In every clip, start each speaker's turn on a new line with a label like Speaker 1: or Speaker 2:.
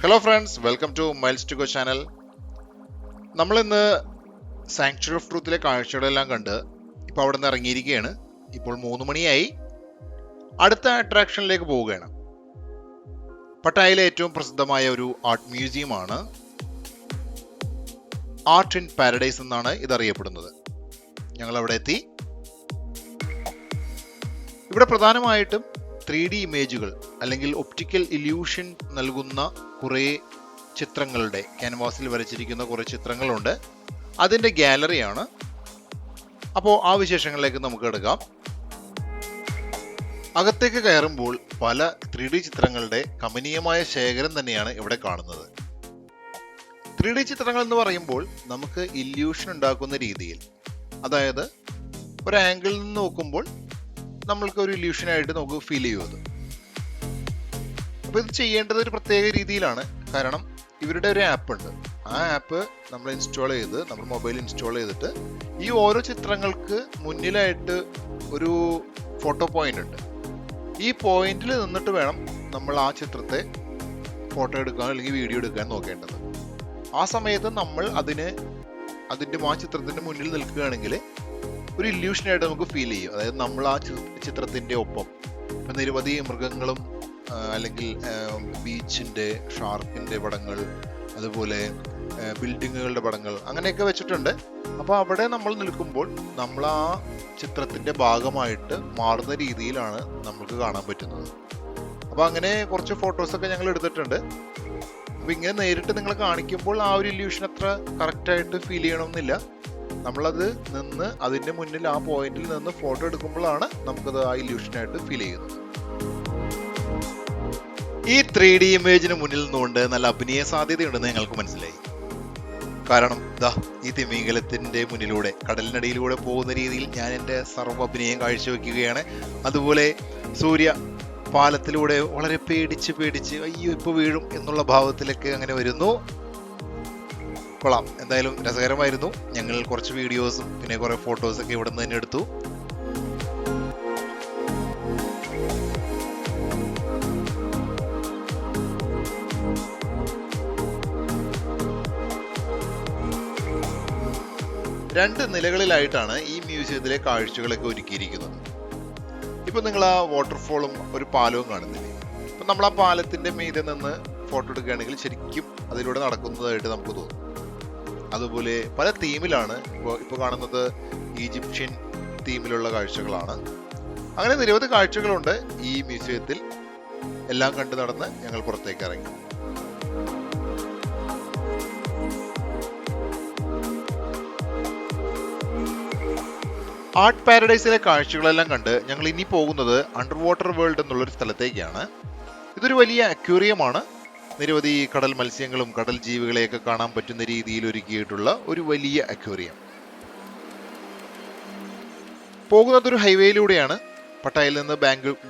Speaker 1: Hello friends, welcome to Miles to Go channel. നമ്മളിന്ന് sanctuary of ട്രൂത്തിലെ കാഴ്ചകളെല്ലാം കണ്ട് ഇപ്പോൾ അവിടെ നിന്ന് ഇറങ്ങിയിരിക്കുകയാണ്. ഇപ്പോൾ 3 മണിയായി. അടുത്ത അട്രാക്ഷനിലേക്ക് പോവുകയാണ്. പട്ടായയിലെ ഏറ്റവും പ്രസിദ്ധമായ ഒരു ആർട്ട് മ്യൂസിയമാണ് ആർട്ട് ഇൻ പാരഡൈസ് എന്നാണ് ഇതറിയപ്പെടുന്നത്. ഞങ്ങൾ അവിടെ എത്തി. ഇവിടെ പ്രധാനമായിട്ടും 3D ഇമേജുകൾ അല്ലെങ്കിൽ ഒപ്റ്റിക്കൽ ഇല്യൂഷൻ നൽകുന്ന കുറേ ചിത്രങ്ങളുടെ ക്യാൻവാസിൽ വരച്ചിരിക്കുന്ന കുറേ ചിത്രങ്ങളുണ്ട്. അതിൻ്റെ ഗാലറിയാണ്. അപ്പോൾ ആ വിശേഷങ്ങളിലേക്ക് നമുക്ക് എടുക്കാം. അകത്തേക്ക് കയറുമ്പോൾ പല 3D ചിത്രങ്ങളുടെ കമനീയമായ ശേഖരം തന്നെയാണ് ഇവിടെ കാണുന്നത്. 3D ചിത്രങ്ങൾ എന്ന് പറയുമ്പോൾ നമുക്ക് ഇല്യൂഷൻ ഉണ്ടാക്കുന്ന രീതിയിൽ, അതായത് ഒരു ആംഗിളിൽ നിന്ന് നോക്കുമ്പോൾ നമ്മൾക്ക് ഒരു ഇല്യൂഷനായിട്ട് നമുക്ക് ഫീൽ ചെയ്യും അത്. അപ്പോൾ ഇത് ചെയ്യേണ്ടത് ഒരു പ്രത്യേക രീതിയിലാണ്. കാരണം ഇവരുടെ ഒരു ആപ്പ് ഉണ്ട്. ആ ആപ്പ് നമ്മൾ ഇൻസ്റ്റാൾ ചെയ്ത് നമ്മുടെ മൊബൈൽ ഇൻസ്റ്റാൾ ചെയ്തിട്ട് ഈ ഓരോ ചിത്രങ്ങൾക്ക് മുന്നിലായിട്ട് ഒരു ഫോട്ടോ പോയിന്റ് ഉണ്ട്. ഈ പോയിന്റിൽ നിന്നിട്ട് വേണം നമ്മൾ ആ ചിത്രത്തെ ഫോട്ടോ എടുക്കാൻ അല്ലെങ്കിൽ വീഡിയോ എടുക്കാൻ നോക്കേണ്ടത്. ആ സമയത്ത് നമ്മൾ അതിൻ്റെ ആ ചിത്രത്തിൻ്റെ മുന്നിൽ നിൽക്കുകയാണെങ്കിൽ ഒരു ഇല്യൂഷനായിട്ട് നമുക്ക് ഫീൽ ചെയ്യും. അതായത് നമ്മൾ ആ ചിത്രത്തിൻ്റെ ഒപ്പം ഇപ്പം നിരവധി മൃഗങ്ങളും അല്ലെങ്കിൽ ബീച്ചിൻ്റെ ഷാർക്കിൻ്റെ പടങ്ങൾ, അതുപോലെ ബിൽഡിങ്ങുകളുടെ പടങ്ങൾ, അങ്ങനെയൊക്കെ വെച്ചിട്ടുണ്ട്. അപ്പോൾ അവിടെ നമ്മൾ നിൽക്കുമ്പോൾ നമ്മൾ ആ ചിത്രത്തിൻ്റെ ഭാഗമായിട്ട് മാറുന്ന രീതിയിലാണ് നമുക്ക് കാണാൻ പറ്റുന്നത്. അപ്പോൾ അങ്ങനെ കുറച്ച് ഫോട്ടോസൊക്കെ ഞങ്ങൾ എടുത്തിട്ടുണ്ട്. അപ്പോൾ ഇങ്ങനെ നേരിട്ട് നിങ്ങൾ കാണിക്കുമ്പോൾ ആ ഒരു ഇല്യൂഷൻ അത്ര കറക്റ്റായിട്ട് ഫീൽ ചെയ്യണമെന്നില്ല. നമ്മളത് നിന്ന് അതിൻ്റെ മുന്നിൽ ആ പോയിന്റിൽ നിന്ന് ഫോട്ടോ എടുക്കുമ്പോഴാണ് നമുക്കത് ആ ഇല്യൂഷനായിട്ട് ഫീൽ ചെയ്യുന്നത്. ഈ 3D ഇമേജിന് മുന്നിൽ നിന്നുകൊണ്ട് നല്ല അഭിനയ സാധ്യതയുണ്ടെന്ന് ഞങ്ങൾക്ക് മനസ്സിലായി. കാരണം ഈ തിമിംഗലത്തിൻ്റെ മുന്നിലൂടെ കടലിനടിയിലൂടെ പോകുന്ന രീതിയിൽ ഞാൻ എൻ്റെ സർവ്വ അഭിനയം കാഴ്ചവെക്കുകയാണ്. അതുപോലെ സൂര്യ പാലത്തിലൂടെ വളരെ പേടിച്ച് അയ്യോ ഇപ്പോൾ വീഴും എന്നുള്ള ഭാവത്തിലൊക്കെ അങ്ങനെ വരുന്നു. കൊള്ളാം, എന്തായാലും രസകരമായിരുന്നു. ഞങ്ങൾ കുറച്ച് വീഡിയോസും പിന്നെ കുറേ ഫോട്ടോസൊക്കെ ഇവിടെ നിന്ന് തന്നെ എടുത്തു. രണ്ട് നിലകളിലായിട്ടാണ് ഈ മ്യൂസിയത്തിലെ കാഴ്ചകളൊക്കെ ഒരുക്കിയിരിക്കുന്നത്. ഇപ്പൊ നിങ്ങൾ ആ വാട്ടർഫോളും ഒരു പാലവും കാണുന്നില്ലേ? ഇപ്പൊ നമ്മൾ ആ പാലത്തിന്റെ മീതെ നിന്ന് ഫോട്ടോ എടുക്കുകയാണെങ്കിൽ ശരിക്കും അതിലൂടെ നടക്കുന്നതായിട്ട് നമുക്ക് തോന്നും. അതുപോലെ പല തീമിലാണ് ഇപ്പോൾ കാണുന്നത്. ഈജിപ്ഷ്യൻ തീമിലുള്ള കാഴ്ചകളാണ്. അങ്ങനെ നിരവധി കാഴ്ചകളുണ്ട് ഈ മ്യൂസിയത്തിൽ. എല്ലാം കണ്ടു നടന്ന് ഞങ്ങൾ പുറത്തേക്ക് ഇറങ്ങി. ആർട്ട് പാരഡൈസിലെ കാഴ്ചകളെല്ലാം കണ്ട് ഞങ്ങൾ ഇനി പോകുന്നത് അണ്ടർ വാട്ടർ വേൾഡ് എന്നുള്ളൊരു സ്ഥലത്തേക്കാണ്. ഇതൊരു വലിയ അക്വേറിയമാണ്. നിരവധി കടൽ മത്സ്യങ്ങളും കടൽ ജീവികളെയൊക്കെ കാണാൻ പറ്റുന്ന രീതിയിൽ ഒരുക്കിയിട്ടുള്ള ഒരു വലിയ അക്വേറിയം. പോകുന്നത് ഒരു ഹൈവേയിലൂടെയാണ്. പട്ടായയിൽ നിന്ന്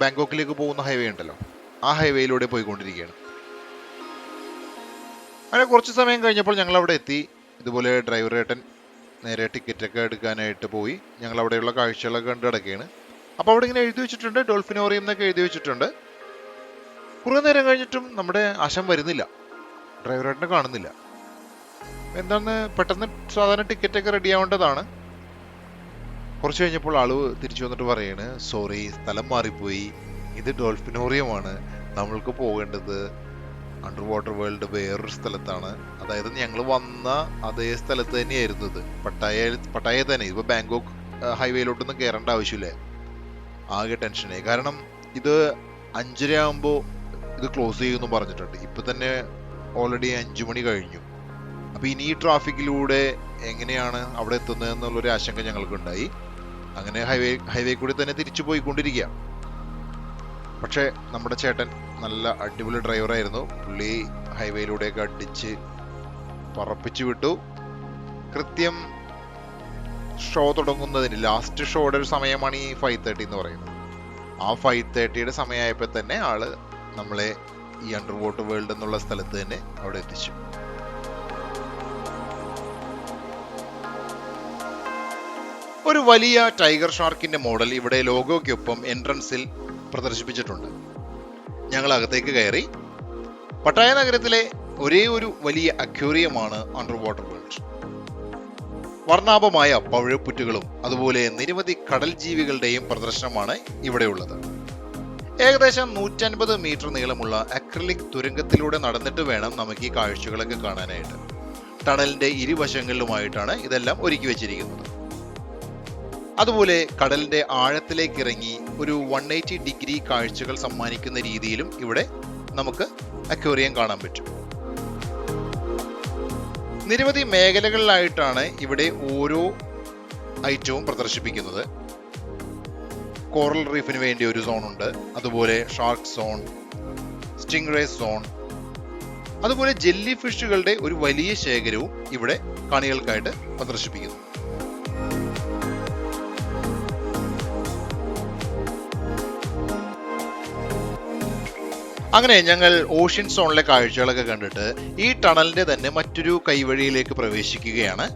Speaker 1: ബാങ്കോക്കിലേക്ക് പോകുന്ന ഹൈവേ ഉണ്ടല്ലോ, ആ ഹൈവേയിലൂടെ പോയിക്കൊണ്ടിരിക്കുകയാണ്. അങ്ങനെ കുറച്ച് സമയം കഴിഞ്ഞപ്പോൾ ഞങ്ങൾ അവിടെ എത്തി. ഇതുപോലെ ഡ്രൈവർ ഏട്ടൻ നേരെ ടിക്കറ്റൊക്കെ എടുക്കാനായിട്ട് പോയി. ഞങ്ങൾ അവിടെയുള്ള കാഴ്ചകളൊക്കെ കണ്ടു കിടക്കുകയാണ്. അപ്പോൾ അവിടെ ഇങ്ങനെ എഴുതി വെച്ചിട്ടുണ്ട്, ഡോൾഫിനോറിയം എന്നൊക്കെ എഴുതി വെച്ചിട്ടുണ്ട്. കുറേ നേരം കഴിഞ്ഞിട്ടും നമ്മുടെ ആശം വരുന്നില്ല, ഡ്രൈവറേട്ടനെ കാണുന്നില്ല. എന്താണ്, പെട്ടെന്ന് സാധാരണ ടിക്കറ്റൊക്കെ റെഡി ആവേണ്ടതാണ്. കുറച്ച് കഴിഞ്ഞപ്പോൾ ആള് തിരിച്ചു വന്നിട്ട് പറയാണ്, സോറി, സ്ഥലം മാറിപ്പോയി, ഇത് ഡോൾഫിനോറിയമാണ്, നമ്മൾക്ക് പോകേണ്ടത് അണ്ടർ വാട്ടർ വേൾഡ് വേറൊരു സ്ഥലത്താണ്. അതായത് ഞങ്ങൾ വന്ന അതേ സ്ഥലത്ത് തന്നെയായിരുന്നു ഇത്, പട്ടായ തന്നെ. ഇപ്പോൾ ബാങ്കോക്ക് ഹൈവേയിലോട്ടൊന്നും കയറേണ്ട ആവശ്യമില്ല. ആകെ ടെൻഷനായി. കാരണം ഇത് 5:30 ആകുമ്പോൾ ഇത് ക്ലോസ് ചെയ്യുമെന്ന് പറഞ്ഞിട്ടുണ്ട്. ഇപ്പൊ തന്നെ ഓൾറെഡി 5 മണി കഴിഞ്ഞു. അപ്പൊ ഇനി ഈ ട്രാഫിക്കിലൂടെ എങ്ങനെയാണ് അവിടെ എത്തുന്നത് എന്നുള്ളൊരു ആശങ്ക ഞങ്ങൾക്കുണ്ടായി. അങ്ങനെ ഹൈവേ കൂടി തന്നെ തിരിച്ചു പോയിക്കൊണ്ടിരിക്കുക. പക്ഷെ നമ്മുടെ ചേട്ടൻ നല്ല അടിപൊളി ഡ്രൈവറായിരുന്നു. പുള്ളി ഹൈവേയിലൂടെയൊക്കെ അടിച്ച് പറപ്പിച്ചു വിട്ടു. കൃത്യം ഷോ തുടങ്ങുന്നതിന് ലാസ്റ്റ് ഷോയുടെ ഒരു സമയമാണ് ഈ 5:30 എന്ന് പറയുന്നത്. ആ 5:30 സമയമായപ്പോൾ തന്നെ ആള് നമ്മളെ ഈ അണ്ടർ വാട്ടർ വേൾഡ് എന്നുള്ള സ്ഥലത്ത് തന്നെ അവിടെ എത്തിച്ചു. ഒരു വലിയ ടൈഗർ ഷാർക്കിന്റെ മോഡൽ ഇവിടെ ലോഗോയ്ക്കൊപ്പം എൻട്രൻസിൽ പ്രദർശിപ്പിച്ചിട്ടുണ്ട്. ഞങ്ങൾ അകത്തേക്ക് കയറി. പട്ടായ നഗരത്തിലെ ഒരേ ഒരു വലിയ അക്വേറിയമാണ് അണ്ടർ വാട്ടർ വേൾഡ്. വർണ്ണാഭമായ പവിഴപ്പുറ്റുകളും അതുപോലെ നിരവധി കടൽ ജീവികളുടെയും പ്രദർശനമാണ് ഇവിടെയുള്ളത്. ഏകദേശം 150 മീറ്റർ നീളമുള്ള അക്രിലിക് തുരങ്കത്തിലൂടെ നടന്നിട്ട് വേണം നമുക്ക് ഈ കാഴ്ചകളൊക്കെ കാണാനായിട്ട്. ടണലിന്റെ ഇരുവശങ്ങളിലുമായിട്ടാണ് ഇതെല്ലാം ഒരുക്കി വെച്ചിരിക്കുന്നത്. അതുപോലെ കടലിന്റെ ആഴത്തിലേക്ക് ഇറങ്ങി ഒരു 180 ഡിഗ്രി കാഴ്ചകൾ സമ്മാനിക്കുന്ന രീതിയിലും ഇവിടെ നമുക്ക് അക്വേറിയം കാണാൻ പറ്റും. നിരവധി മേഖലകളിലായിട്ടാണ് ഇവിടെ ഓരോ ഐറ്റവും പ്രദർശിപ്പിക്കുന്നത്. കോറൽ റീഫിന് വേണ്ടി ഒരു സോൺ ഉണ്ട്, അതുപോലെ ഷാർക്ക് സോൺ, സ്റ്റിംഗ് സോൺ, അതുപോലെ ജെല്ലി ഫിഷുകളുടെ ഒരു വലിയ ശേഖരവും ഇവിടെ കാണികൾക്കായിട്ട് പ്രദർശിപ്പിക്കുന്നു. അങ്ങനെ ഞങ്ങൾ ഓഷ്യൻ സോണിലെ കാഴ്ചകളൊക്കെ കണ്ടിട്ട് ഈ ടണലിന്റെ തന്നെ മറ്റൊരു കൈവഴിയിലേക്ക് പ്രവേശിക്കുകയാണ്.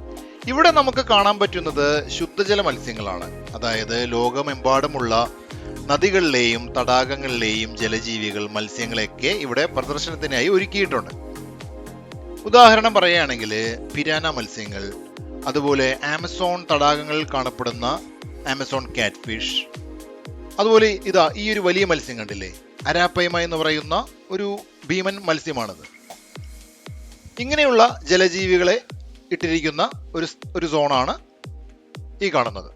Speaker 1: ഇവിടെ നമുക്ക് കാണാൻ പറ്റുന്നത് ശുദ്ധജല മത്സ്യങ്ങളാണ്. അതായത് ലോകമെമ്പാടുമുള്ള നദികളിലെയും തടാകങ്ങളിലെയും ജലജീവികൾ, മത്സ്യങ്ങളെയൊക്കെ ഇവിടെ പ്രദർശനത്തിനായി ഒരുക്കിയിട്ടുണ്ട്. ഉദാഹരണം പറയുകയാണെങ്കിൽ പിരാന മത്സ്യങ്ങൾ, അതുപോലെ ആമസോൺ തടാകങ്ങളിൽ കാണപ്പെടുന്ന ആമസോൺ കാറ്റ് ഫിഷ്, അതുപോലെ ഇതാ ഈ ഒരു വലിയ മത്സ്യം കണ്ടില്ലേ, അരാപ്പയമ എന്ന് പറയുന്ന ഒരു ഭീമൻ മത്സ്യമാണത്. ഇങ്ങനെയുള്ള ജലജീവികളെ ഇട്ടിരിക്കുന്ന ഒരു സോണാണ് ഈ കാണുന്നത്.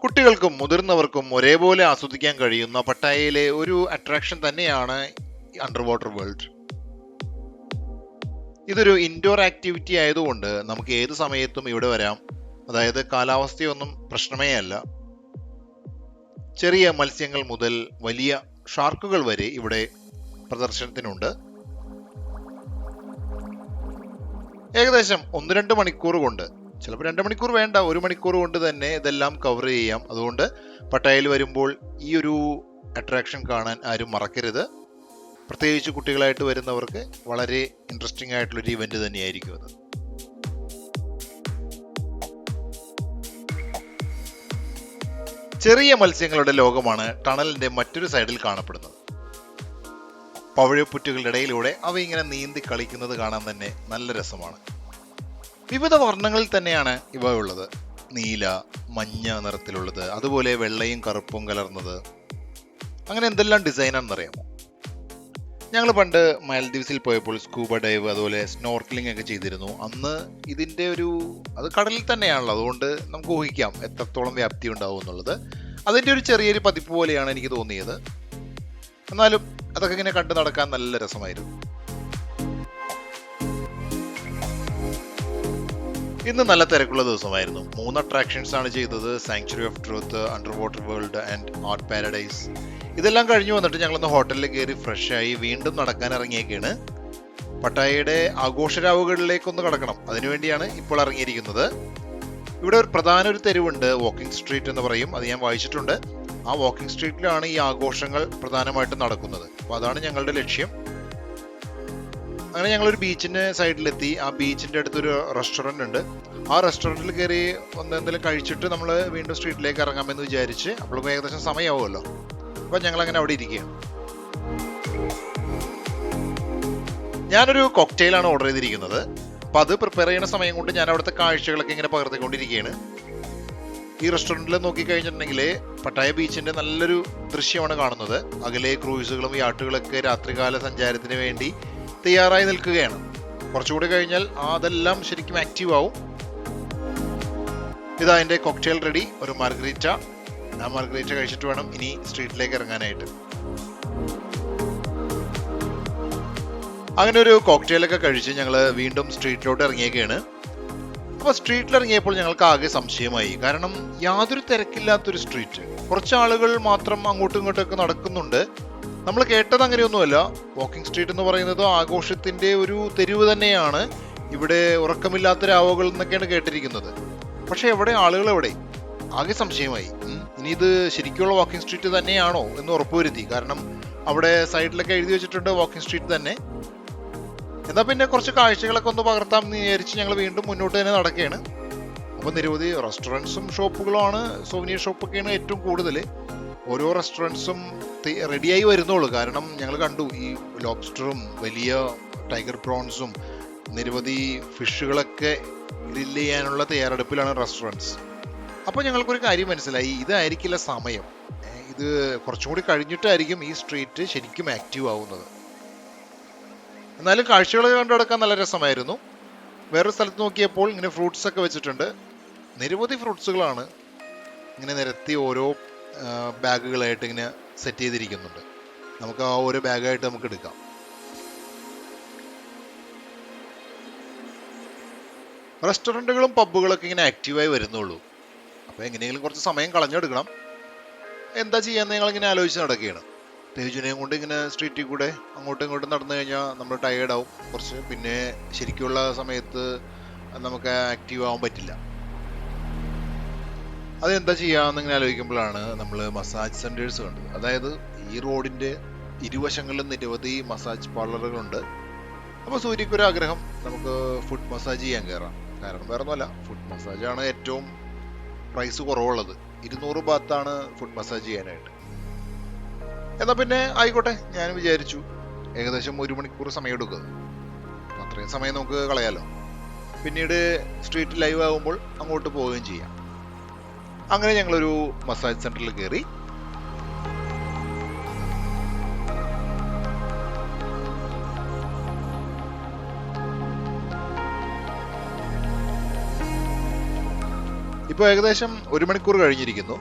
Speaker 1: കുട്ടികൾക്കും മുതിർന്നവർക്കും ഒരേപോലെ ആസ്വദിക്കാൻ കഴിയുന്ന പട്ടായയിലെ ഒരു അട്രാക്ഷൻ തന്നെയാണ് അണ്ടർ വാട്ടർ വേൾഡ്. ഇതൊരു ഇൻഡോർ ആക്ടിവിറ്റി ആയതുകൊണ്ട് നമുക്ക് ഏത് സമയത്തും ഇവിടെ വരാം. അതായത് കാലാവസ്ഥയൊന്നും പ്രശ്നമേ അല്ല. ചെറിയ മത്സ്യങ്ങൾ മുതൽ വലിയ ഷാർക്കുകൾ വരെ ഇവിടെ പ്രദർശനത്തിനുണ്ട്. ഏകദേശം 1-2 മണിക്കൂർ കൊണ്ട്, ചിലപ്പോൾ 2 മണിക്കൂർ വേണ്ട, 1 മണിക്കൂർ കൊണ്ട് തന്നെ ഇതെല്ലാം കവർ ചെയ്യാം. അതുകൊണ്ട് പട്ടായയിൽ വരുമ്പോൾ ഈ ഒരു അട്രാക്ഷൻ കാണാൻ ആരും മറക്കരുത്. പ്രത്യേകിച്ച് കുട്ടികളായിട്ട് വരുന്നവർക്ക് വളരെ ഇൻട്രസ്റ്റിംഗ് ആയിട്ടുള്ളൊരു ഇവന്റ് തന്നെയായിരിക്കും അത്. ചെറിയ മത്സ്യങ്ങളുടെ ലോകമാണ് ടണലിന്റെ മറ്റൊരു സൈഡിൽ കാണപ്പെടുന്നത്. പവിഴപ്പുറ്റുകളുടെ ഇടയിലൂടെ അവ ഇങ്ങനെ നീന്തി കളിക്കുന്നത് കാണാൻ തന്നെ നല്ല രസമാണ്. വിവിധ വർണ്ണങ്ങളിൽ തന്നെയാണ് ഇവ ഉള്ളത്. നീല, മഞ്ഞ നിറത്തിലുള്ളത്, അതുപോലെ വെള്ളയും കറുപ്പും കലർന്നത്, അങ്ങനെ എന്തെല്ലാം ഡിസൈനാണെന്നറിയാമോ? ഞങ്ങൾ പണ്ട് മാൽദീവ്സിൽ പോയപ്പോൾ സ്കൂബ ഡൈവ്, അതുപോലെ സ്നോർക്കലിംഗ് ഒക്കെ ചെയ്തിരുന്നു. അന്ന് ഇതിൻ്റെ അത് കടലിൽ തന്നെയാണല്ലോ, അതുകൊണ്ട് നമുക്ക് ഊഹിക്കാം എത്രത്തോളം വ്യാപ്തി ഉണ്ടാവും എന്നുള്ളത്. അതിൻ്റെ ഒരു ചെറിയൊരു പതിപ്പ് പോലെയാണ് എനിക്ക് തോന്നിയത്. എന്നാലും അതൊക്കെ ഇങ്ങനെ കണ്ടു നടക്കാൻ നല്ല രസമായിരുന്നു. ഇന്ന് നല്ല തിരക്കുള്ള ദിവസമായിരുന്നു. 3 അട്രാക്ഷൻസ് ആണ് ചെയ്തത്. Sanctuary of truth, under water world and art paradise. ഇതെല്ലാം കഴിഞ്ഞു വന്നിട്ട് ഞങ്ങളൊന്ന് ഹോട്ടലിൽ കയറി ഫ്രഷായി വീണ്ടും നടക്കാൻ ഇറങ്ങിയൊക്കെയാണ്. പട്ടായയുടെ ആഘോഷരാവുകളിലേക്കൊന്ന് കടക്കണം, അതിനുവേണ്ടിയാണ് ഇപ്പോൾ ഇറങ്ങിയിരിക്കുന്നത്. ഇവിടെ ഒരു പ്രധാന തെരുവുണ്ട്, വാക്കിംഗ് സ്ട്രീറ്റ് എന്ന് പറയും. അത് ഞാൻ വായിച്ചിട്ടുണ്ട്. ആ വാക്കിംഗ് സ്ട്രീറ്റിലാണ് ഈ ആഘോഷങ്ങൾ പ്രധാനമായിട്ടും നടക്കുന്നത്. അപ്പോൾ അതാണ് ഞങ്ങളുടെ ലക്ഷ്യം. അങ്ങനെ ഞങ്ങളൊരു ബീച്ചിന്റെ സൈഡിലെത്തി. ആ ബീച്ചിന്റെ അടുത്തൊരു റെസ്റ്റോറന്റ് ഉണ്ട്. ആ റെസ്റ്റോറന്റിൽ കയറി എന്തെങ്കിലും കഴിച്ചിട്ട് നമ്മൾ വീണ്ടും സ്ട്രീറ്റിലേക്ക് ഇറങ്ങാമെന്ന് വിചാരിച്ച്, അപ്പോഴേക്കും ഏകദേശം സമയമാവുമല്ലോ. അപ്പം ഞങ്ങൾ അങ്ങനെ അവിടെ ഇരിക്കുകയാണ്. ഞാനൊരു കോക്ടെയിലാണ് ഓർഡർ ചെയ്തിരിക്കുന്നത്. അപ്പം അത് പ്രിപ്പയർ ചെയ്യുന്ന സമയം കൊണ്ട് ഞാൻ അവിടുത്തെ കാഴ്ചകളൊക്കെ ഇങ്ങനെ പകർത്തിക്കൊണ്ടിരിക്കുകയാണ്. ഈ റെസ്റ്റോറൻറ്റിൽ നോക്കിക്കഴിഞ്ഞിട്ടുണ്ടെങ്കിൽ പട്ടായ ബീച്ചിന്റെ നല്ലൊരു ദൃശ്യമാണ് കാണുന്നത്. അകലെ ക്രൂയിസുകളും യാട്ടുകളൊക്കെ രാത്രികാല സഞ്ചാരത്തിന് വേണ്ടി തയ്യാറായി നിൽക്കുകയാണ്. കുറച്ചുകൂടി കഴിഞ്ഞാൽ അതെല്ലാം ശരിക്കും ആക്റ്റീവ് ആവും. ഇതാ എൻ്റെ കോക്ടെയിൽ റെഡി, ഒരു മാർഗരീറ്റ. ആ മാർഗരീറ്റ കഴിച്ചിട്ട് വേണം ഇനി സ്ട്രീറ്റിലേക്ക് ഇറങ്ങാനായിട്ട്. അങ്ങനെ ഒരു കോക്ടെയിലൊക്കെ കഴിച്ച് ഞങ്ങൾ വീണ്ടും സ്ട്രീറ്റിലോട്ട് ഇറങ്ങിയൊക്കെയാണ്. അപ്പോൾ സ്ട്രീറ്റിൽ ഇറങ്ങിയപ്പോൾ ഞങ്ങൾക്ക് ആകെ സംശയമായി. കാരണം യാതൊരു തിരക്കില്ലാത്തൊരു സ്ട്രീറ്റ്, കുറച്ച് ആളുകൾ മാത്രം അങ്ങോട്ടും ഇങ്ങോട്ടൊക്കെ നടക്കുന്നുണ്ട്. നമ്മൾ കേട്ടത് അങ്ങനെയൊന്നുമല്ല. വാക്കിംഗ് സ്ട്രീറ്റ് എന്ന് പറയുന്നത് ആഘോഷത്തിന്റെ ഒരു തെരുവ് തന്നെയാണ്. ഇവിടെ ഉറക്കമില്ലാത്ത രാവുകൾ എന്നൊക്കെയാണ് കേട്ടിരിക്കുന്നത്. പക്ഷെ എവിടെ ആളുകൾ എവിടെ? ആകെ സംശയമായി. ഇനി ഇത് ശരിക്കുള്ള വാക്കിംഗ് സ്ട്രീറ്റ് തന്നെയാണോ എന്ന് ഉറപ്പുവരുത്തി. കാരണം അവിടെ സൈഡിലൊക്കെ എഴുതി വെച്ചിട്ടുണ്ട് വാക്കിംഗ് സ്ട്രീറ്റ് തന്നെ. എന്നാൽ പിന്നെ കുറച്ച് കാഴ്ചകളൊക്കെ ഒന്ന് പകർത്താം എന്ന് വിചാരിച്ച് ഞങ്ങൾ വീണ്ടും മുന്നോട്ട് തന്നെ നടക്കുകയാണ്. അപ്പോൾ നിരവധി റെസ്റ്റോറൻറ്റ്സും ഷോപ്പുകളുമാണ്, സോവനിയർ ഷോപ്പൊക്കെയാണ് ഏറ്റവും കൂടുതൽ. ഓരോ റെസ്റ്റോറൻറ്റ്സും റെഡിയായി വരുന്നുള്ളൂ. കാരണം ഞങ്ങൾ കണ്ടു ഈ ലോബ്സ്റ്ററും വലിയ ടൈഗർ പ്രോൺസും നിരവധി ഫിഷുകളൊക്കെ ഗ്രില്ല് ചെയ്യാനുള്ള തയ്യാറെടുപ്പിലാണ് റെസ്റ്റോറൻറ്റ്സ്. അപ്പോൾ ഞങ്ങൾക്കൊരു കാര്യം മനസ്സിലായി, ഇതായിരിക്കില്ല സമയം. ഇത് കുറച്ചും കൂടി കഴിഞ്ഞിട്ടായിരിക്കും ഈ സ്ട്രീറ്റ് ശരിക്കും ആക്റ്റീവ് ആവുന്നത്. എന്നാലും കാഴ്ചകൾ കണ്ടു നടക്കാൻ നല്ല രസമായിരുന്നു. വേറൊരു സ്ഥലത്ത് നോക്കിയപ്പോൾ ഇങ്ങനെ ഫ്രൂട്ട്സ് ഒക്കെ വെച്ചിട്ടുണ്ട്. നിരവധി ഫ്രൂട്ട്സുകളാണ് ഇങ്ങനെ നിരത്തി ഓരോ ബാഗുകളായിട്ട് ഇങ്ങനെ സെറ്റ് ചെയ്തിരിക്കുന്നുണ്ട്. നമുക്ക് ആ ഓരോ ബാഗായിട്ട് നമുക്ക് എടുക്കാം. റെസ്റ്റോറൻറ്റുകളും പബ്ബുകളൊക്കെ ഇങ്ങനെ ആക്റ്റീവായി വരുന്നുള്ളൂ. അപ്പോൾ എങ്ങനെയെങ്കിലും കുറച്ച് സമയം കളഞ്ഞെടുക്കണം. എന്താ ചെയ്യാന്ന് ഞങ്ങളിങ്ങനെ ആലോചിച്ച് നടക്കുകയാണ്. തേജുനെയും കൊണ്ട് ഇങ്ങനെ സ്ട്രീറ്റിൽ കൂടെ അങ്ങോട്ടും ഇങ്ങോട്ടും നടന്നു കഴിഞ്ഞാൽ നമ്മൾ ടയേർഡാവും കുറച്ച്. പിന്നെ ശരിക്കുള്ള സമയത്ത് നമുക്ക് ആക്റ്റീവ് ആവാൻ പറ്റില്ല. അതെന്താ ചെയ്യാമെന്നിങ്ങനെ ആലോചിക്കുമ്പോഴാണ് നമ്മൾ മസാജ് സെൻറ്റേഴ്സ് കണ്ടത്. അതായത് ഈ റോഡിൻ്റെ ഇരുവശങ്ങളിലും നിരവധി മസാജ് പാർലറുകളുണ്ട്. അപ്പോൾ സൂര്യക്കൊരു ആഗ്രഹം, നമുക്ക് ഫുഡ് മസാജ് ചെയ്യാൻ കയറാം. കാരണം വേറെ ഒന്നുമല്ല, ഫുഡ് മസാജാണ് ഏറ്റവും പ്രൈസ് കുറവുള്ളത്. 200 ബാത്താണ് ഫുഡ് മസാജ് ചെയ്യാനായിട്ട്. എന്നാൽ പിന്നെ ആയിക്കോട്ടെ ഞാൻ വിചാരിച്ചു. ഏകദേശം 1 മണിക്കൂർ സമയം എടുക്കുക. അപ്പം അത്രയും സമയം നമുക്ക് കളയാലോ. പിന്നീട് സ്ട്രീറ്റ് ലൈവ് ആകുമ്പോൾ അങ്ങോട്ട് പോവുകയും ചെയ്യാം. അങ്ങനെ ഞങ്ങളൊരു മസാജ് സെൻറ്ററിൽ കയറി. ഇപ്പോൾ ഏകദേശം 1 മണിക്കൂർ കഴിഞ്ഞിരിക്കുന്നു.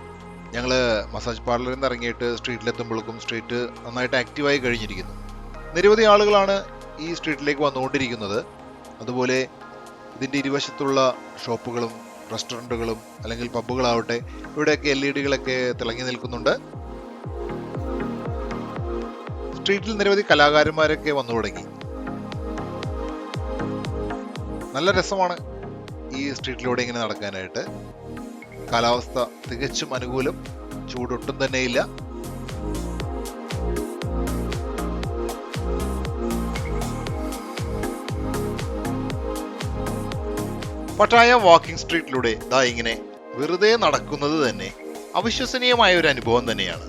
Speaker 1: ഞങ്ങൾ മസാജ് പാർലറിൽ നിന്ന് ഇറങ്ങിയിട്ട് സ്ട്രീറ്റിലെത്തുമ്പോഴേക്കും സ്ട്രീറ്റ് നന്നായിട്ട് ആക്റ്റീവായി കഴിഞ്ഞിരിക്കുന്നു. നിരവധി ആളുകളാണ് ഈ സ്ട്രീറ്റിലേക്ക് വന്നുകൊണ്ടിരിക്കുന്നത്. അതുപോലെ ഇതിൻ്റെ ഇരുവശത്തുള്ള ഷോപ്പുകളും റെസ്റ്റോറൻറ്റുകളും അല്ലെങ്കിൽ പബ്ബുകളാവട്ടെ, ഇവിടെയൊക്കെ LED-കളൊക്കെ തിളങ്ങി നിൽക്കുന്നുണ്ട്. സ്ട്രീറ്റിൽ നിരവധി കലാകാരന്മാരൊക്കെ വന്നു തുടങ്ങി. നല്ല രസമാണ് ഈ സ്ട്രീറ്റിലൂടെ ഇങ്ങനെ നടക്കാനായിട്ട്. കാലാവസ്ഥ തികച്ചും അനുകൂലം, ചൂടൊട്ടും തന്നെയില്ല. പട്ടായ വാക്കിംഗ് സ്ട്രീറ്റിലൂടെ ദാ ഇങ്ങനെ വെറുതെ നടക്കുന്നത് തന്നെ അവിശ്വസനീയമായ ഒരു അനുഭവം തന്നെയാണ്.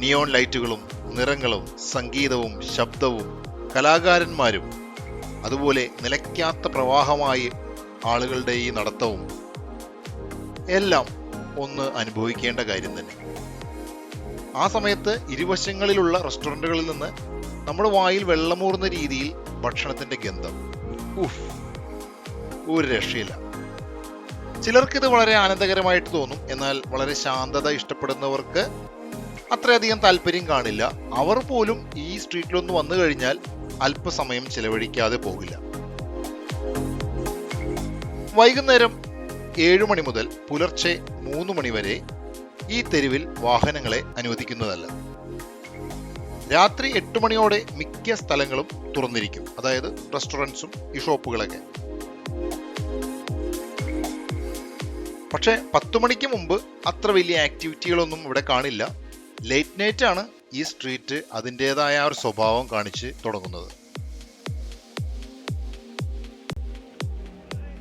Speaker 1: നിയോൺ ലൈറ്റുകളും നിറങ്ങളും സംഗീതവും ശബ്ദവും കലാകാരന്മാരും അതുപോലെ നിലയ്ക്കാത്ത പ്രവാഹമായി ആളുകളുടെ ഈ നടത്തവും എല്ലാം ഒന്ന് അനുഭവിക്കേണ്ട കാര്യം തന്നെ. ആ സമയത്ത് ഇരുവശങ്ങളിലുള്ള റെസ്റ്റോറൻറ്റുകളിൽ നിന്ന് നമ്മുടെ വായിൽ വെള്ളമൂറുന്ന രീതിയിൽ ഭക്ഷണത്തിന്റെ ഗന്ധം, ഒരു രക്ഷയില്ല. ചിലർക്കിത് വളരെ ആനന്ദകരമായിട്ട് തോന്നും. എന്നാൽ വളരെ ശാന്തത ഇഷ്ടപ്പെടുന്നവർക്ക് അത്രയധികം താല്പര്യം കാണില്ല. അവർ പോലും ഈ സ്ട്രീറ്റിലൊന്ന് വന്നു കഴിഞ്ഞാൽ അല്പസമയം ചെലവഴിക്കാതെ പോകില്ല. വൈകുന്നേരം 7 മണി മുതൽ പുലർച്ചെ 3 മണി വരെ ഈ തെരുവിൽ വാഹനങ്ങളെ അനുവദിക്കുന്നതല്ല. രാത്രി 8 മണിയോടെ മിക്ക സ്ഥലങ്ങളും തുറന്നിരിക്കും. അതായത് റെസ്റ്റോറൻറ്റ്സും ഈ ഷോപ്പുകളൊക്കെ. പക്ഷെ 10 മണിക്ക് മുമ്പ് അത്ര വലിയ ആക്ടിവിറ്റികളൊന്നും ഇവിടെ കാണില്ല. ലേറ്റ് നൈറ്റ് ആണ് ഈ സ്ട്രീറ്റ് അതിൻ്റെതായ ഒരു സ്വഭാവം കാണിച്ച് തുടങ്ങുന്നത്.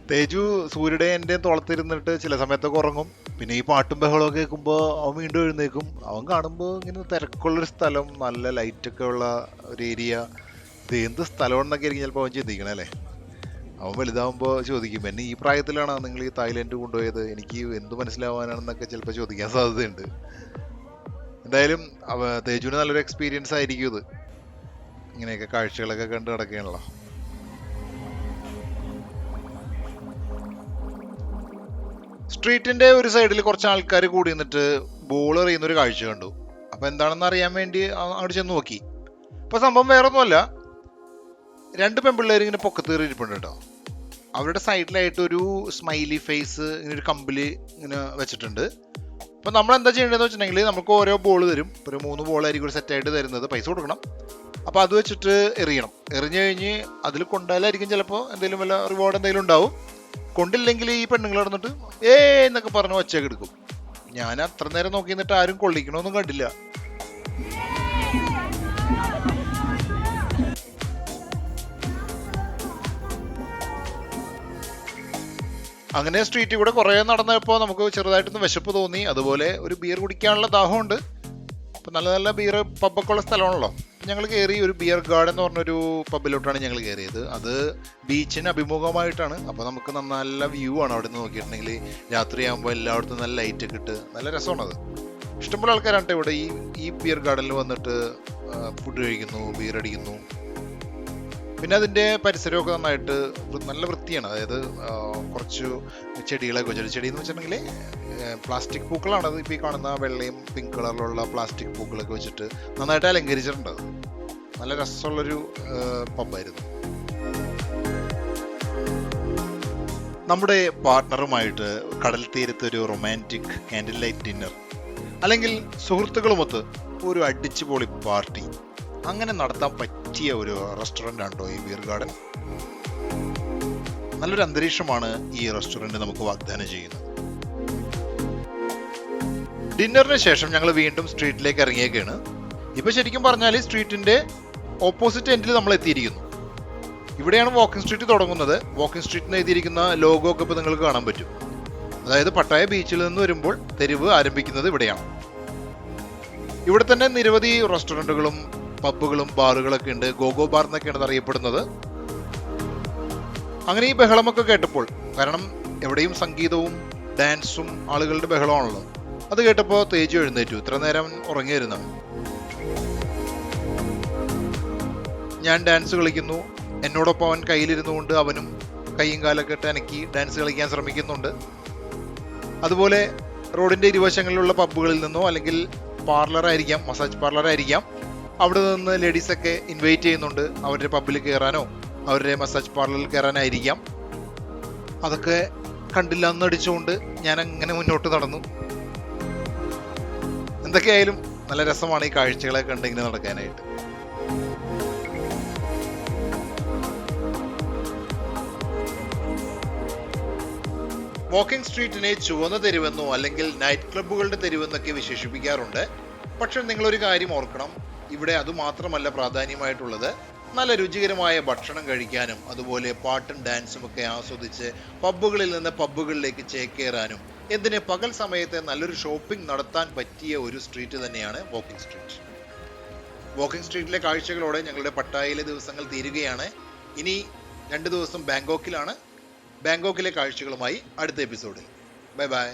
Speaker 1: തേജു സൂര്യയുടെ എൻ്റെ തോളത്തിരുന്നിട്ട് ചില സമയത്തൊക്കെ ഉറങ്ങും. പിന്നെ ഈ പാട്ടും ബഹളമൊക്കെ കേൾക്കുമ്പോൾ അവൻ വീണ്ടും എഴുന്നേക്കും. അവൻ കാണുമ്പോൾ ഇങ്ങനെ തിരക്കുള്ളൊരു സ്ഥലം, നല്ല ലൈറ്റൊക്കെ ഉള്ള ഒരു ഏരിയ, ഇത് എന്ത് സ്ഥലമാണെന്നൊക്കെ ആയിരിക്കും ചിലപ്പോൾ അവൻ ചിന്തിക്കണേ അല്ലേ. അവൻ വലുതാവുമ്പോൾ ചോദിക്കും, എന്നെ ഈ പ്രായത്തിലാണോ നിങ്ങൾ ഈ തായ്ലൻഡ് കൊണ്ടുപോയത്, എനിക്ക് എന്ത് മനസ്സിലാവാനാണെന്നൊക്കെ ചിലപ്പോൾ ചോദിക്കാൻ സാധ്യതയുണ്ട്. എന്തായാലും തേജുവിന് നല്ലൊരു എക്സ്പീരിയൻസ് ആയിരിക്കും ഇത്. ഇങ്ങനെയൊക്കെ കാഴ്ചകളൊക്കെ കണ്ട് നടക്കുകയാണല്ലോ. സ്ട്രീറ്റിന്റെ ഒരു സൈഡിൽ കുറച്ച് ആൾക്കാർ കൂടി നിന്നിട്ട് ബോൾ എറിയുന്ന ഒരു കാഴ്ച കണ്ടു. അപ്പൊ എന്താണെന്ന് അറിയാൻ വേണ്ടി അങ്ങോട്ട് ചെന്ന് നോക്കി. അപ്പൊ സംഭവം വേറെ ഒന്നുമല്ല, 2 പെൺപിള്ളേർ ഇങ്ങനെ പൊക്കത്തേറി ഇരിപ്പുണ്ട് കേട്ടോ. അവരുടെ സൈഡിലായിട്ട് ഒരു സ്മൈലി ഫേസ് ഇങ്ങനെ ഒരു കമ്പില് ഇങ്ങനെ വെച്ചിട്ടുണ്ട്. അപ്പൊ നമ്മൾ എന്താ ചെയ്യേണ്ടതെന്ന് വെച്ചിട്ടുണ്ടെങ്കിൽ നമുക്ക് ഓരോ ബോൾ തരും. ഒരു 3 ബോളായിരിക്കും ഒരു സെറ്റായിട്ട് തരുന്നത്. പൈസ കൊടുക്കണം. അപ്പൊ അത് വെച്ചിട്ട് എറിയണം. എറിഞ്ഞു കഴിഞ്ഞ് അതിൽ കൊണ്ടാലായിരിക്കും ചിലപ്പോൾ എന്തെങ്കിലും വല്ല റിവാർഡ് എന്തെങ്കിലും ഉണ്ടാവും. കൊണ്ടില്ലെങ്കിൽ ഈ പെണ്ണുങ്ങൾ നടന്നിട്ട് എന്നൊക്കെ പറഞ്ഞ് ഒച്ചയൊക്കെ എടുക്കും. ഞാൻ അത്ര നേരം നോക്കി നിന്നിട്ട് ആരും കൊള്ളിക്കണമൊന്നും കണ്ടില്ല. അങ്ങനെ സ്ട്രീറ്റിൽ കൂടെ കുറേ നടന്നപ്പോൾ നമുക്ക് ചെറുതായിട്ടൊന്ന് വിശപ്പ് തോന്നി. അതുപോലെ ഒരു ബിയർ കുടിക്കാനുള്ള ദാഹമുണ്ട്. അപ്പം നല്ല നല്ല ബിയർ പബ്ബൊക്കെ ഉള്ള സ്ഥലമാണല്ലോ. ഞങ്ങൾ കയറി ഒരു ബിയർ ഗാർഡൻ എന്ന് പറഞ്ഞൊരു പബ്ബിലോട്ടാണ് ഞങ്ങൾ കയറിയത്. അത് ബീച്ചിന് അഭിമുഖമായിട്ടാണ്. അപ്പോൾ നമുക്ക് നല്ല വ്യൂ ആണ് അവിടെ നിന്ന് നോക്കിയിട്ടുണ്ടെങ്കിൽ. രാത്രിയാകുമ്പോൾ എല്ലായിടത്തും നല്ല ലൈറ്റൊക്കെ ഇട്ട് നല്ല രസമാണത്. ഇഷ്ടംപോലെ ആൾക്കാരാണ് ഇവിടെ ഈ ബിയർ ഗാർഡനിൽ വന്നിട്ട് ഫുഡ് കഴിക്കുന്നു, ബിയർ അടിക്കുന്നു. പിന്നെ അതിൻ്റെ പരിസരമൊക്കെ നന്നായിട്ട് നല്ല വൃത്തിയാണ്. അതായത് കുറച്ച് ചെടികളൊക്കെ വെച്ചിട്ട്, ചെടി എന്ന് വെച്ചിട്ടുണ്ടെങ്കിൽ പ്ലാസ്റ്റിക് പൂക്കളാണ്. അത് ഇപ്പോൾ ഈ കാണുന്ന വെള്ളയും പിങ്ക് കളറിലുള്ള പ്ലാസ്റ്റിക് പൂക്കളൊക്കെ വെച്ചിട്ട് നന്നായിട്ട് അലങ്കരിച്ചിട്ടുണ്ട്. നല്ല രസമുള്ളൊരു പബ്ബായിരുന്നു. നമ്മുടെ പാർട്ട്ണറുമായിട്ട് കടൽ തീരത്ത് ഒരു റൊമാൻറ്റിക് കാൻഡിൽ ലൈറ്റ് ഡിന്നർ, അല്ലെങ്കിൽ സുഹൃത്തുക്കളുമൊത്ത് ഒരു അടിച്ചുപൊളി പാർട്ടി അങ്ങനെ നടത്താൻ പറ്റിയ ഒരു റെസ്റ്റോറൻ്റ് ആണ് ഈ ബിയർ ഗാർഡൻ. നല്ലൊരു അന്തരീക്ഷമാണ് ഈ റെസ്റ്റോറൻറ്റ് നമുക്ക് വാഗ്ദാനം ചെയ്യുന്നത്. ഡിന്നറിന് ശേഷം ഞങ്ങൾ വീണ്ടും സ്ട്രീറ്റിലേക്ക് ഇറങ്ങിയേക്കാണ്. ഇപ്പൊ ശരിക്കും പറഞ്ഞാൽ സ്ട്രീറ്റിന്റെ ഓപ്പോസിറ്റ് എൻഡിൽ നമ്മൾ എത്തിയിരിക്കുന്നു. ഇവിടെയാണ് വാക്കിംഗ് സ്ട്രീറ്റ് തുടങ്ങുന്നത്. വാക്കിംഗ് സ്ട്രീറ്റിന് എഴുതിയിരിക്കുന്ന ലോഗോ ഒക്കെ ഇപ്പൊ നിങ്ങൾക്ക് കാണാൻ പറ്റും. അതായത് പട്ടായ ബീച്ചിൽ നിന്ന് വരുമ്പോൾ തെരുവ് ആരംഭിക്കുന്നത് ഇവിടെയാണ്. ഇവിടെ തന്നെ നിരവധി റെസ്റ്റോറൻറ്റുകളും പബ്ബുകളും ബാറുകളൊക്കെ ഉണ്ട്. ഗോഗോ ബാർ എന്നൊക്കെയാണ് അറിയപ്പെടുന്നത്. അങ്ങനെ ഈ ബഹളമൊക്കെ കേട്ടപ്പോൾ, കാരണം എവിടെയും സംഗീതവും ഡാൻസും ആളുകളുടെ ബഹളമാണല്ലോ, അത് കേട്ടപ്പോൾ തേജു എഴുന്നേറ്റു. ഇത്ര നേരം ഉറങ്ങിയിരുന്നു. ഞാൻ ഡാൻസ് കളിക്കുന്നു, എന്നോടൊപ്പം അവൻ കയ്യിലിരുന്നു കൊണ്ട് അവനും കൈയും കാലൊക്കെ ഇട്ട് അനക്കി ഡാൻസ് കളിക്കാൻ ശ്രമിക്കുന്നുണ്ട്. അതുപോലെ റോഡിന്റെ ഇരുവശങ്ങളിലുള്ള പബ്ബുകളിൽ നിന്നോ അല്ലെങ്കിൽ പാർലറായിരിക്കാം, മസാജ് പാർലറായിരിക്കാം, അവിടെ നിന്ന് ലേഡീസൊക്കെ ഇൻവൈറ്റ് ചെയ്യുന്നുണ്ട് അവരുടെ പബ്ബിൽ കയറാനോ അവരുടെ മസാജ് പാർലറിൽ കയറാനായിരിക്കാം. അതൊക്കെ കണ്ടില്ല എന്നടിച്ചുകൊണ്ട് ഞാൻ അങ്ങനെ മുന്നോട്ട് നടന്നു. എന്തൊക്കെയായാലും നല്ല രസമാണ് ഈ കാഴ്ചകളെ കണ്ടിങ്ങനെ നടക്കാനായിട്ട്. വാക്കിംഗ് സ്ട്രീറ്റിനെ ചുവന്ന തെരുവെന്നോ അല്ലെങ്കിൽ നൈറ്റ് ക്ലബ്ബുകളുടെ തെരുവെന്നൊക്കെ വിശേഷിപ്പിക്കാറുണ്ട്. പക്ഷെ നിങ്ങളൊരു കാര്യം ഓർക്കണം, ഇവിടെ അതുമാത്രമല്ല പ്രാധാന്യമായിട്ടുള്ളത്. നല്ല രുചികരമായ ഭക്ഷണം കഴിക്കാനും അതുപോലെ പാട്ടും ഡാൻസും ഒക്കെ ആസ്വദിച്ച് പബ്ബുകളിൽ നിന്ന് പബ്ബുകളിലേക്ക് ചേക്കേറാനും, എന്തിന് പകൽ സമയത്ത് നല്ലൊരു ഷോപ്പിംഗ് നടത്താൻ പറ്റിയ ഒരു സ്ട്രീറ്റ് തന്നെയാണ് വാക്കിംഗ് സ്ട്രീറ്റ്. വാക്കിംഗ് സ്ട്രീറ്റിലെ കാഴ്ചകളോടെ ഞങ്ങളുടെ പട്ടായയിലെ ദിവസങ്ങൾ തീരുകയാണ്. ഇനി 2 ദിവസം ബാങ്കോക്കിലാണ്. ബാങ്കോക്കിലെ കാഴ്ചകളുമായി അടുത്ത എപ്പിസോഡിൽ. Bye bye.